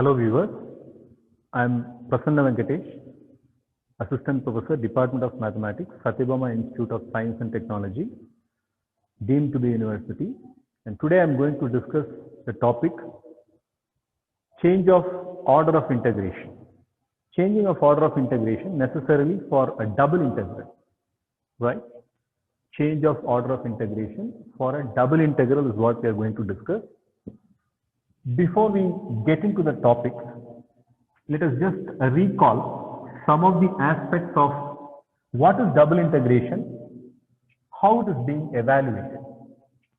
Hello viewers, I am Prasanna Venkatesh, Assistant Professor, Department of Mathematics, Satyabama Institute of Science and Technology, Dean to the University. And today I am going to discuss the topic change of order of integration. Changing of order of integration necessarily for a double integral, right? Change of order of integration for a double integral is what we are going to discuss. Before we get into the topics, let us just recall some of the aspects of what is double integration, how it is being evaluated.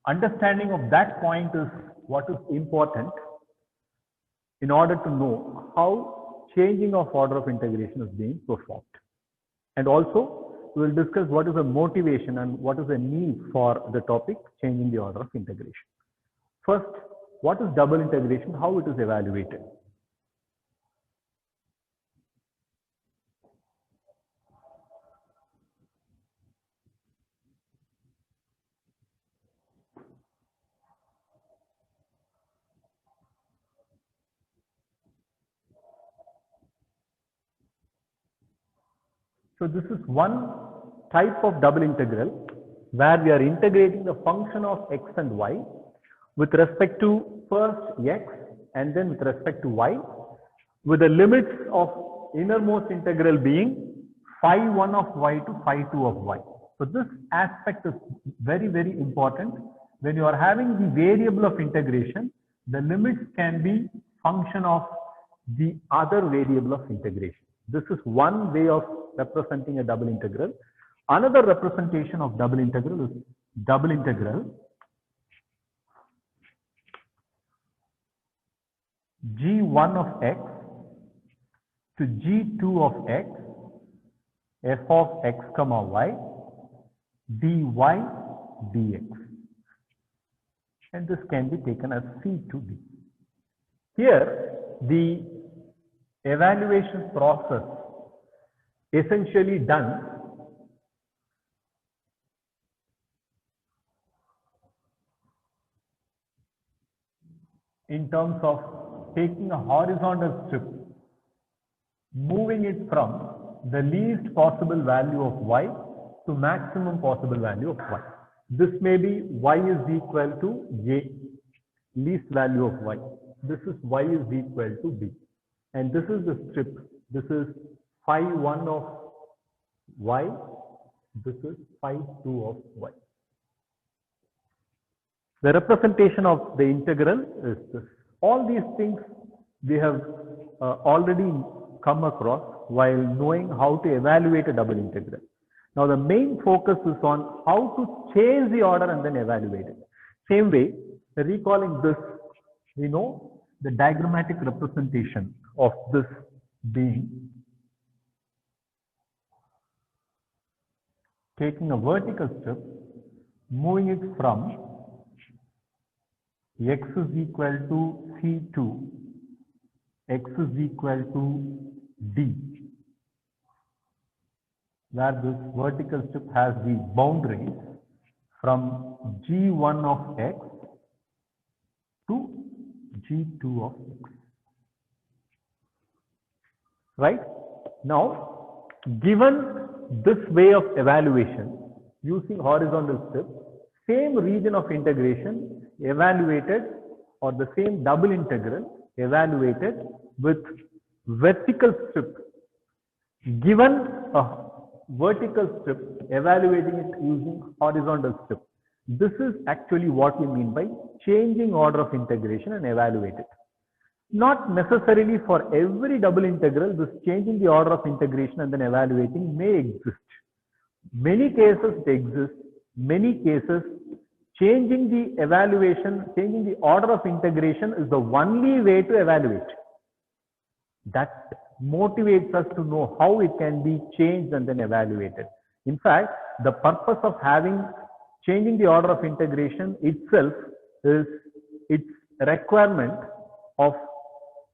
Understanding of that point is what is important in order to know how changing of order of integration is being performed. And also, we will discuss what is the motivation and what is the need for the topic changing the order of integration. First, what is double integration? How it is evaluated? So this is one type of double integral where we are integrating the function of x and y with respect to first x and then with respect to y, with the limits of innermost integral being phi 1 of y to phi 2 of y. So this aspect is very, very important. When you are having the variable of integration, the limits can be function of the other variable of integration. This is one way of representing a double integral. Another representation of double integral is double integral g1 of x to g2 of x f of x comma y dy dx, and this can be taken as c to d. Here the evaluation process essentially done in terms of taking a horizontal strip, moving it from the least possible value of y to maximum possible value of y. This may be y is equal to j, least value of y. This is y is equal to b. And this is the strip. This is phi 1 of y. This is phi 2 of y. The representation of the integral is this. All these things we have already come across while knowing how to evaluate a double integral. Now the main focus is on how to change the order and then evaluate it. Same way, recalling this, we know the diagrammatic representation of this being taking a vertical strip, moving it from x is equal to C2, x is equal to D, where this vertical strip has the boundaries from G1 of x to G2 of x. Right? Now, given this way of evaluation using horizontal strip, same region of integration evaluated, or the same double integral evaluated with vertical strip, given a vertical strip, evaluating it using horizontal strip. This is actually what we mean by changing order of integration and evaluate it. Not necessarily for every double integral, this changing the order of integration and then evaluating may exist. Many cases it exists, many cases changing the evaluation, changing the order of integration is the only way to evaluate. That motivates us to know how it can be changed and then evaluated. In fact, the purpose of having changing the order of integration itself is its requirement of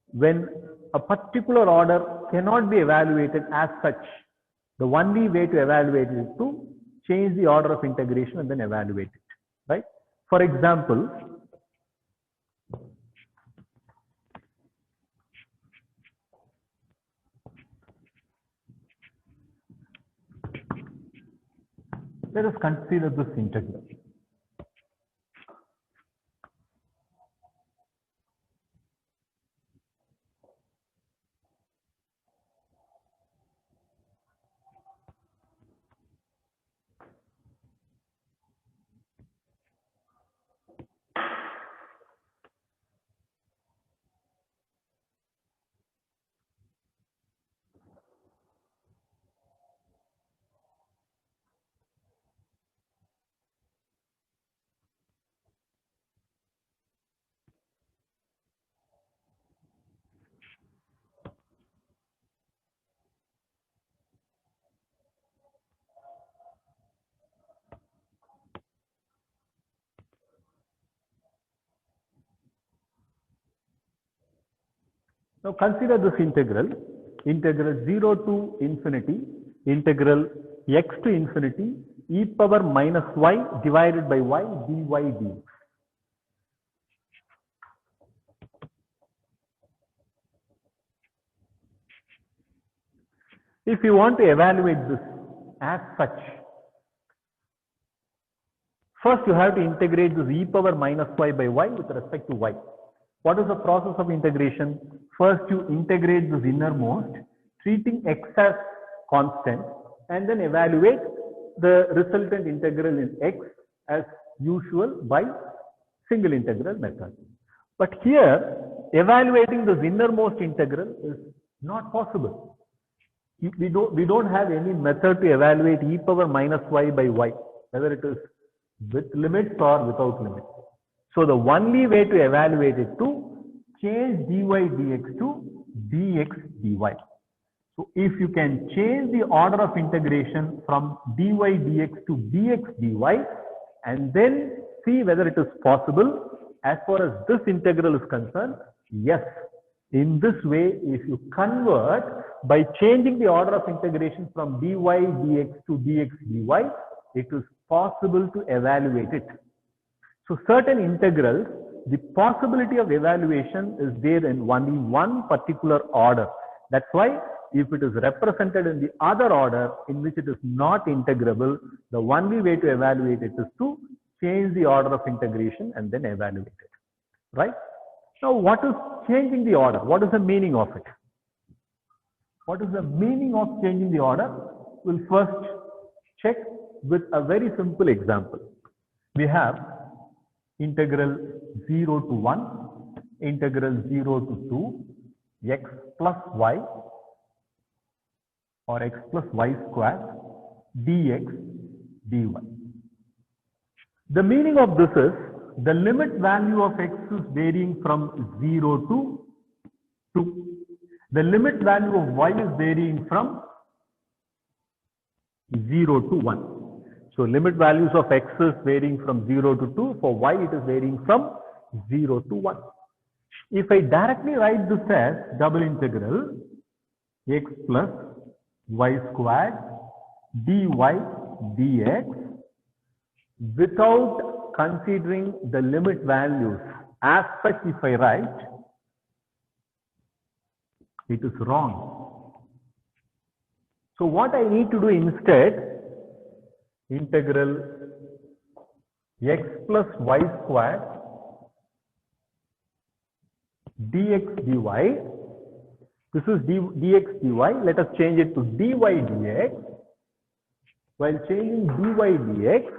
when a particular order cannot be evaluated as such. The only way to evaluate it is to change the order of integration and then evaluate it. Right? For example, Let us consider this integral. Now consider this integral, integral 0 to infinity, integral x to infinity, e power minus y divided by y dy dx. If you want to evaluate this as such, first you have to integrate this e power minus y by y with respect to y. What is the process of integration? First you integrate this innermost, treating x as constant, and then evaluate the resultant integral in x as usual by single integral method. But here, evaluating this innermost integral is not possible. We don't have any method to evaluate e power minus y by y, whether it is with limits or without limits. So the only way to evaluate it to change dy dx to dx dy. So if you can change the order of integration from dy dx to dx dy and then see whether it is possible as far as this integral is concerned, yes. In this way, if you convert by changing the order of integration from dy dx to dx dy, it is possible to evaluate it. So certain integrals, the possibility of evaluation is there in only one particular order. That's why if it is represented in the other order in which it is not integrable, the only way to evaluate it is to change the order of integration and then evaluate it. Right? Now, what is changing the order? What is the meaning of it? What is the meaning of changing the order? We'll first check with a very simple example. We have integral 0 to 1, integral 0 to 2, x plus y or x plus y squared dx dy. The meaning of this is the limit value of x is varying from 0 to 2. The limit value of y is varying from 0 to 1. So limit values of x is varying from 0 to 2. For y it is varying from 0 to 1. If I directly write this as double integral x plus y squared dy dx without considering the limit values as such, if I write, it is wrong. So what I need to do instead, integral x plus y squared dx dy, this is dx dy, let us change it to dy dx. While changing dy dx,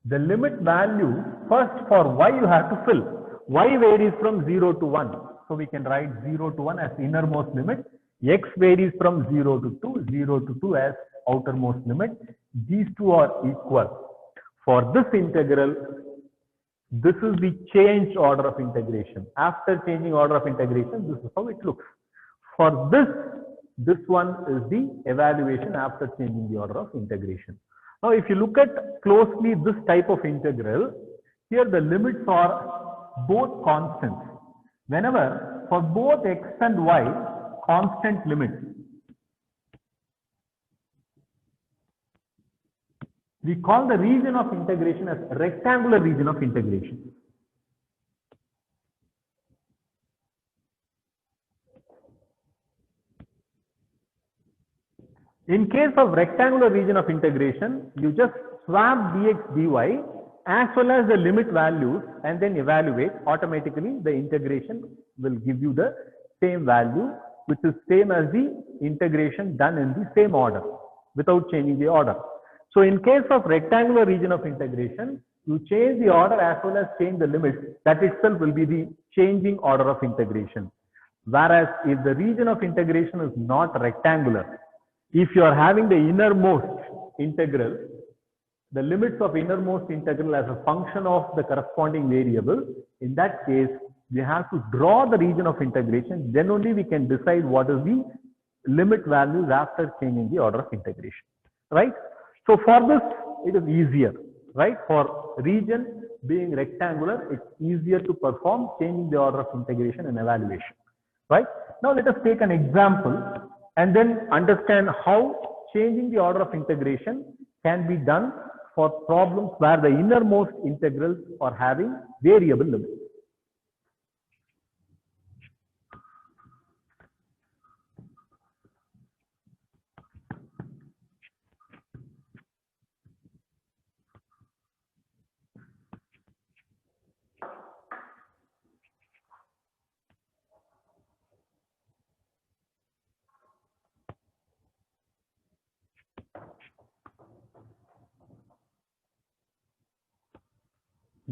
the limit value, first for y you have to fill. Y varies from 0 to 1. So we can write 0 to 1 as innermost limit. X varies from 0 to 2, 0 to 2 as outermost limit. These two are equal. For this integral, this is the changed order of integration. After changing order of integration, this is how it looks. For this one is the evaluation after changing the order of integration. Now, if you look at closely this type of integral, here the limits are both constants. Whenever for both x and y, constant limits, we call the region of integration as rectangular region of integration. In case of rectangular region of integration, you just swap dx dy as well as the limit values and then evaluate. Automatically the integration will give you the same value, which is same as the integration done in the same order without changing the order. So in case of rectangular region of integration, you change the order as well as change the limits. That itself will be the changing order of integration. Whereas if the region of integration is not rectangular, if you are having the innermost integral, the limits of innermost integral as a function of the corresponding variable, in that case, we have to draw the region of integration. Then only we can decide what is the limit values after changing the order of integration, right? So for this, it is easier, right? For region being rectangular, it's easier to perform changing the order of integration and evaluation, right? Now let us take an example and then understand how changing the order of integration can be done for problems where the innermost integrals are having variable limits.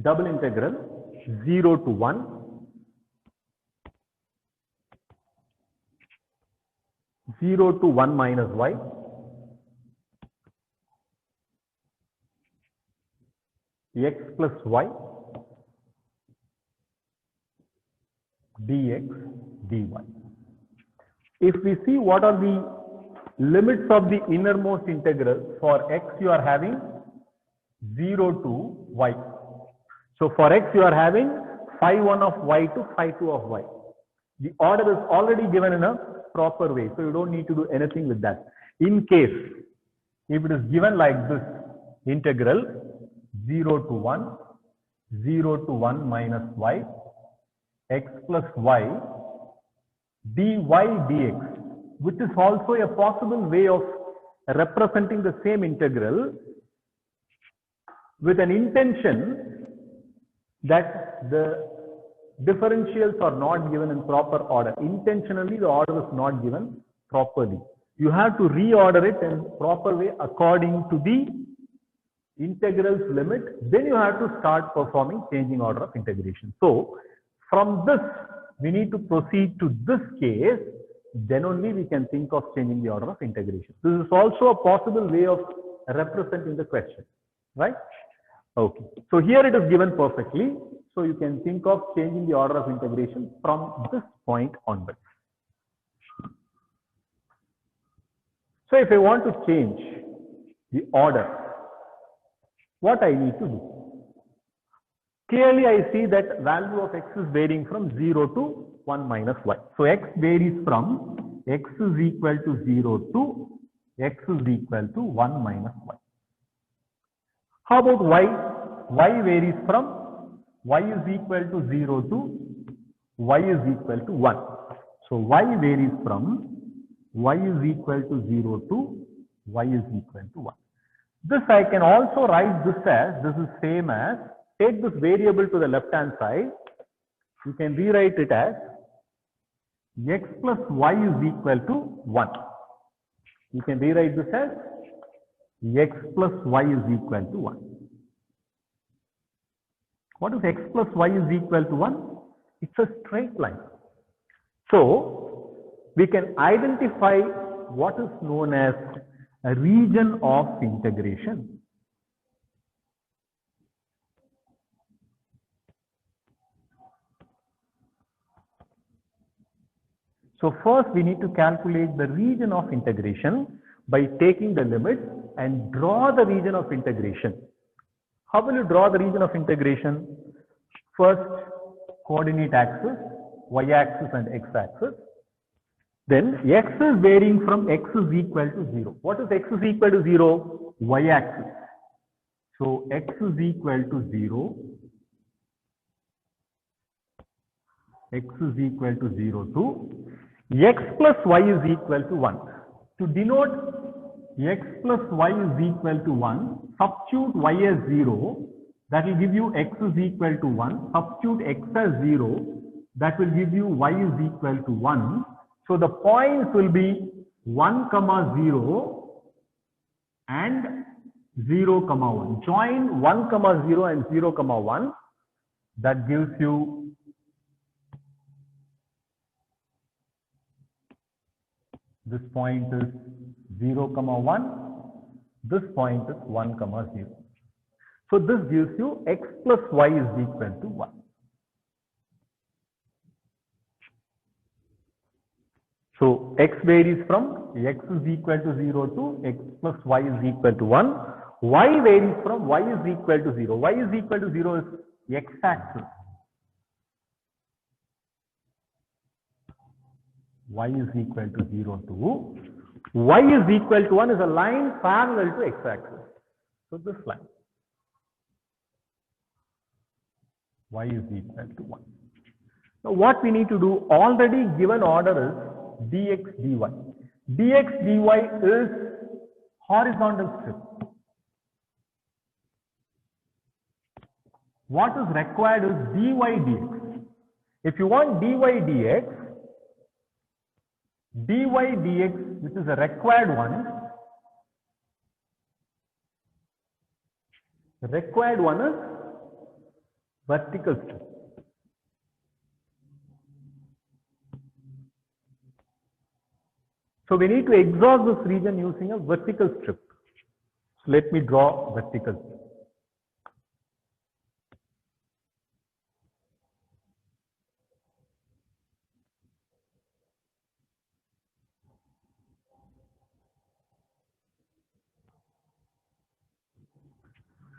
Double integral 0 to 1 0 to 1 minus y x plus y dx dy. If we see what are the limits of the innermost integral, for x you are having 0 to y. So for x you are having phi 1 of y to phi 2 of y. The order is already given in a proper way, so you don't need to do anything with that. In case if it is given like this, integral 0 to 1 0 to 1 minus y x plus y dy dx, which is also a possible way of representing the same integral with an intention that the differentials are not given in proper order. Intentionally, the order is not given properly. You have to reorder it in proper way according to the integral's limit. Then you have to start performing changing order of integration. So from this, we need to proceed to this case. Then only we can think of changing the order of integration. This is also a possible way of representing the question, right? Okay, so here it is given perfectly. So you can think of changing the order of integration from this point onwards. So if I want to change the order, what I need to do? Clearly I see that value of x is varying from 0 to 1 minus y. So x varies from x is equal to 0 to x is equal to 1 minus y. How about y? Y varies from y is equal to 0 to y is equal to 1. So y varies from y is equal to 0 to y is equal to 1. This I can also write this as, this is same as, take this variable to the left hand side. You can rewrite it as x plus y is equal to 1. You can rewrite this as x plus y is equal to 1. What is x plus y is equal to 1? It's a straight line. So we can identify what is known as a region of integration. So first we need to calculate the region of integration by taking the limits and draw the region of integration. How will you draw the region of integration? First, coordinate axis, y-axis and x-axis. Then x is varying from x is equal to 0. What is x is equal to 0? Y-axis. So x is equal to 0. X is equal to 0 to x plus y is equal to 1. To denote x plus y is equal to 1. Substitute y as 0. That will give you x is equal to 1. Substitute x as 0. That will give you y is equal to 1. So the points will be 1, 0 and 0, 1. Join 1, 0 and 0, 1. That gives you this point is 0, 1. This point is 1, 0. So this gives you x plus y is equal to 1. So x varies from x is equal to 0 to x plus y is equal to 1. Y varies from y is equal to 0. Y is equal to 0 is x-axis. Y is equal to 0 to y is equal to 1 is a line parallel to x-axis. So this line. Y is equal to 1. Now what we need to do, already given order is dx dy. Dx dy is horizontal strip. What is required is dy dx. If you want dy dx, which is a required one, the required one is vertical strip. So we need to exhaust this region using a vertical strip. So let me draw vertical strip.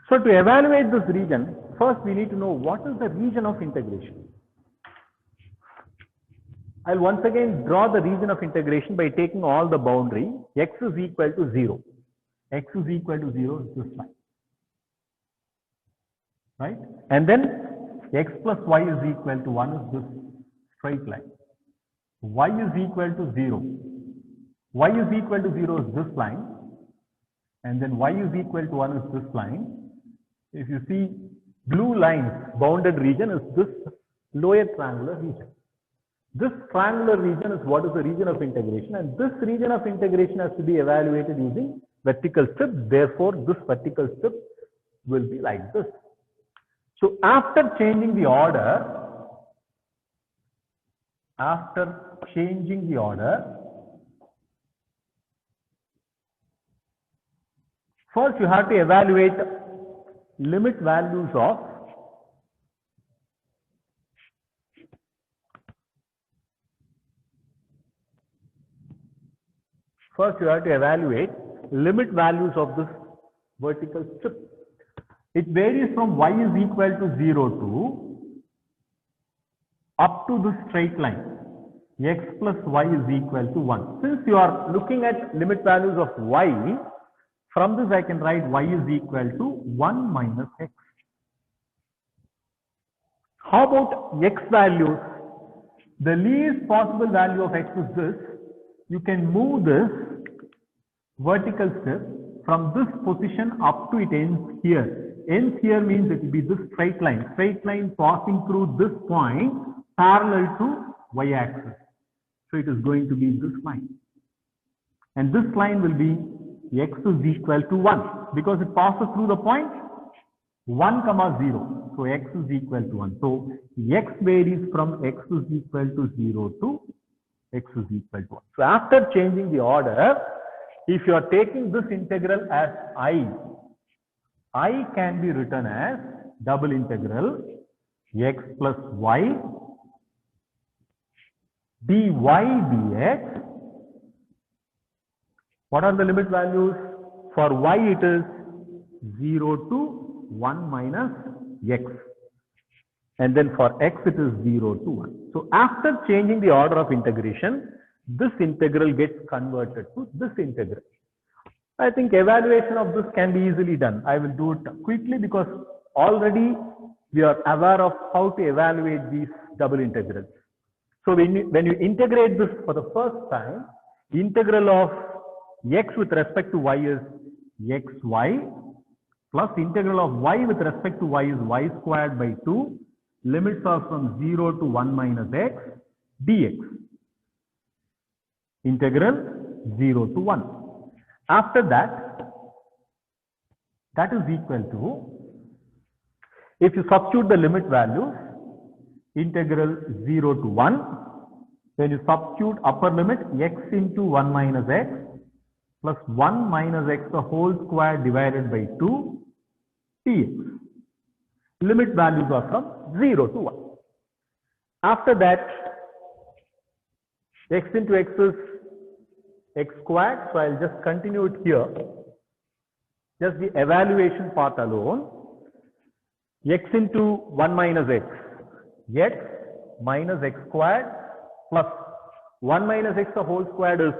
So to evaluate this region, first we need to know what is the region of integration. I'll once again draw the region of integration by taking all the boundary. X is equal to 0. X is equal to 0 is this line. Right? And then x plus y is equal to 1 is this straight line. Y is equal to 0. Y is equal to 0 is this line. And then y is equal to 1 is this line. If you see blue lines, bounded region is this lower triangular region. This triangular region is what is the region of integration, and this region of integration has to be evaluated using vertical strip. Therefore, this vertical strip will be like this. So after changing the order, first you have to evaluate limit values of this vertical strip. It varies from y is equal to 0 to up to this straight line. X plus y is equal to 1. Since you are looking at limit values of y, from this I can write y is equal to 1 minus x. How about x values? The least possible value of x is this. You can move this vertical strip from this position up to it ends here. Ends here means it will be this straight line passing through this point parallel to y-axis. So it is going to be this line. And this line will be x is equal to 1 because it passes through the point 1, 0. So x is equal to 1. So x varies from x is equal to 0 to x is equal to 1. So after changing the order, if you are taking this integral as I can be written as double integral x plus y dy dx. What are the limit values? For y it is 0 to 1 minus x. And then for x it is 0 to 1. So after changing the order of integration, this integral gets converted to this integral. I think evaluation of this can be easily done. I will do it quickly because already we are aware of how to evaluate these double integrals. So when you integrate this for the first time, integral of x with respect to y is xy plus integral of y with respect to y is y squared by 2. Limits are from 0 to 1 minus x dx. Integral 0 to 1. After that is equal to, if you substitute the limit values, integral 0 to 1, then you substitute upper limit x into 1 minus x plus 1 minus x the whole square divided by 2 dx. Limit values are from 0 to 1. After that, x into x is x squared, so I'll just continue it here. Just the evaluation part alone. X into 1 minus x, x minus x squared plus 1 minus x the whole squared is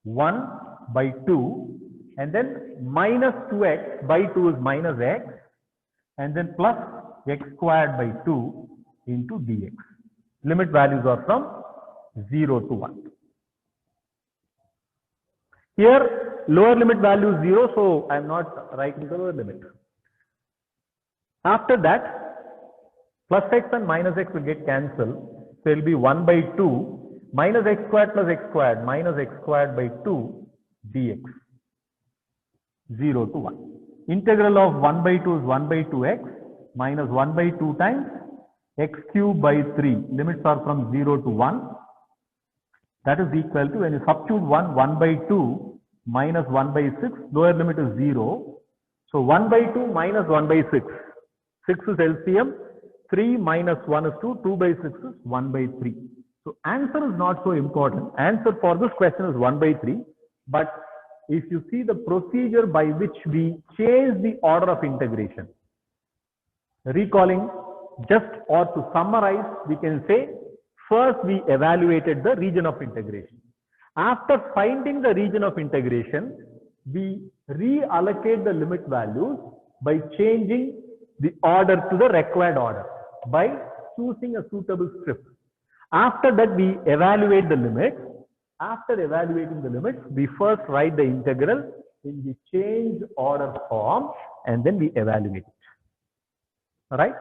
1 by 2, and then minus 2x by 2 is minus x, and then plus x squared by 2 into dx. Limit values are from 0 to 1. Here lower limit value is 0, so I am not writing the lower limit. After that, plus x and minus x will get cancelled. So it will be 1 by 2 minus x squared plus x squared minus x squared by 2 dx. 0 to 1. Integral of 1 by 2 is 1 by 2x minus 1 by 2 times x cube by 3. Limits are from 0 to 1. That is equal to, when you substitute 1 by 2 minus 1 by 6, lower limit is 0. So 1 by 2 minus 1 by 6. 6 is LCM, 3 minus 1 is 2, 2 by 6 is 1 by 3. So answer is not so important. Answer for this question is 1 by 3. But if you see the procedure by which we change the order of integration, recalling, just or to summarize, we can say, first we evaluated the region of integration. After finding the region of integration, we reallocate the limit values by changing the order to the required order by choosing a suitable strip. After that, we evaluate the limits. After evaluating the limits, we first write the integral in the changed order form, and then we evaluate it. All right.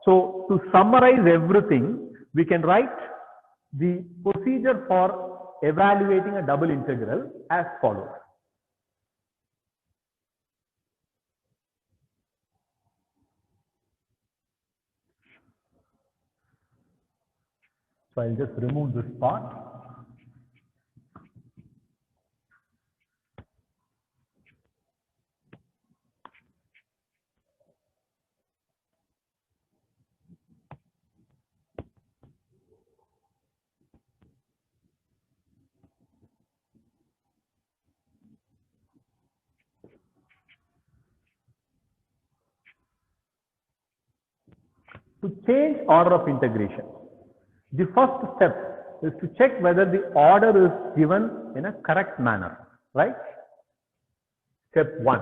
So to summarize everything, we can write the procedure for evaluating a double integral as follows. So I'll just remove this part. To change order of integration, the first step is to check whether the order is given in a correct manner, right? Step 1.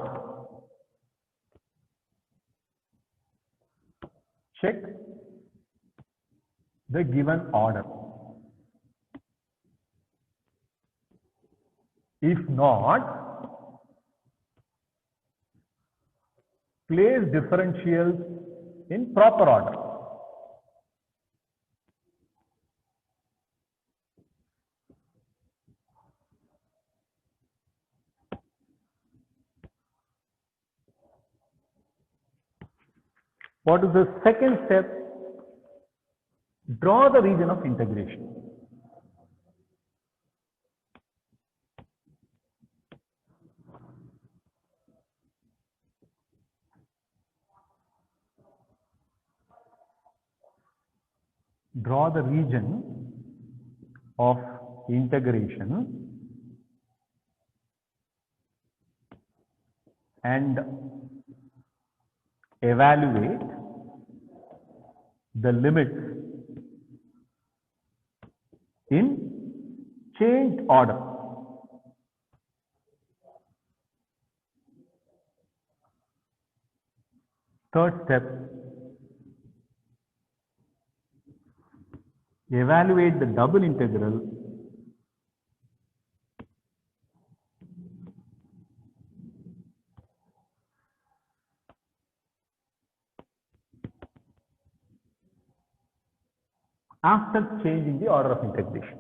Check the given order. If not, place differentials in proper order. What is the second step? Draw the region of integration. Draw the region of integration and evaluate the limits in changed order. Third step, evaluate the double integral after changing the order of integration.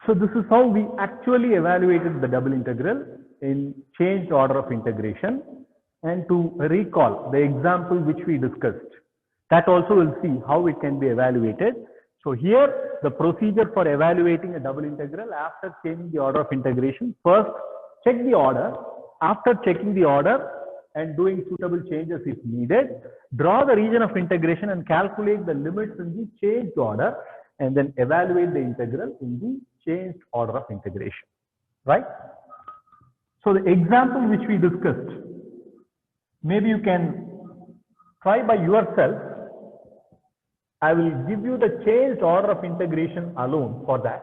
So this is how we actually evaluated the double integral in changed order of integration. And to recall the example which we discussed, that also will see how it can be evaluated. So here the procedure for evaluating a double integral after changing the order of integration: first check the order. After checking the order and doing suitable changes if needed, draw the region of integration and calculate the limits in the changed order, and then evaluate the integral in the changed order of integration, right? So the example which we discussed, maybe you can try by yourself. I will give you the changed order of integration alone for that.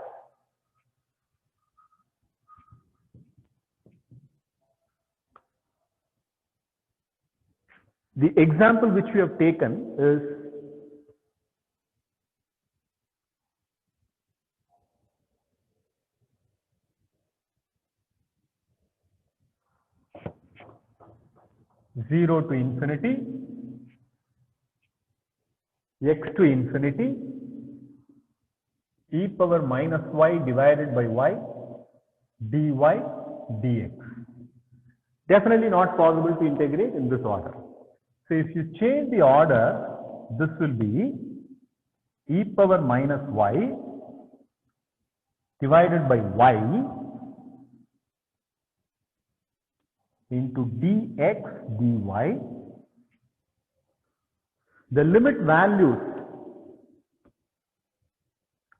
The example which we have taken is zero to infinity, x to infinity, e power minus y divided by y, dy dx. Definitely not possible to integrate in this order. So if you change the order, this will be e power minus y divided by y into dx dy. The limit values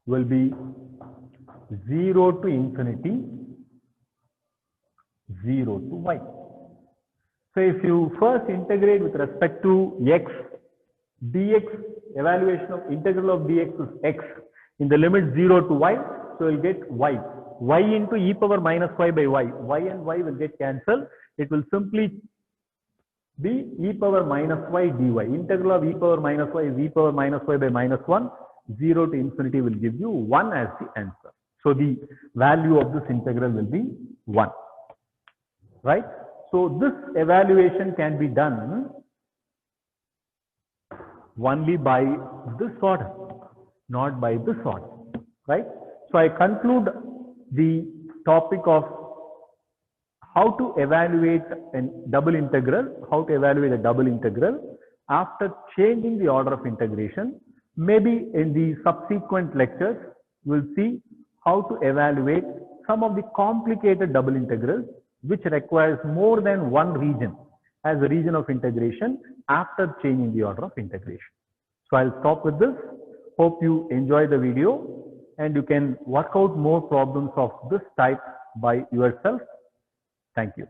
will be 0 to infinity, 0 to y. So if you first integrate with respect to x, dx, evaluation of integral of dx is x in the limit 0 to y, so you'll get y. Y into e power minus y by y. Y and y will get cancelled. It will simply be e power minus y dy. Integral of e power minus y is e power minus y by minus 1. 0 to infinity will give you 1 as the answer. So the value of this integral will be 1. Right? So this evaluation can be done only by this order, not by this order. Right? So I conclude the topic of how to evaluate a double integral, how to evaluate a double integral after changing the order of integration. Maybe in the subsequent lectures, we'll see how to evaluate some of the complicated double integrals which requires more than one region as a region of integration after changing the order of integration. So I'll stop with this. Hope you enjoy the video and you can work out more problems of this type by yourself. Thank you.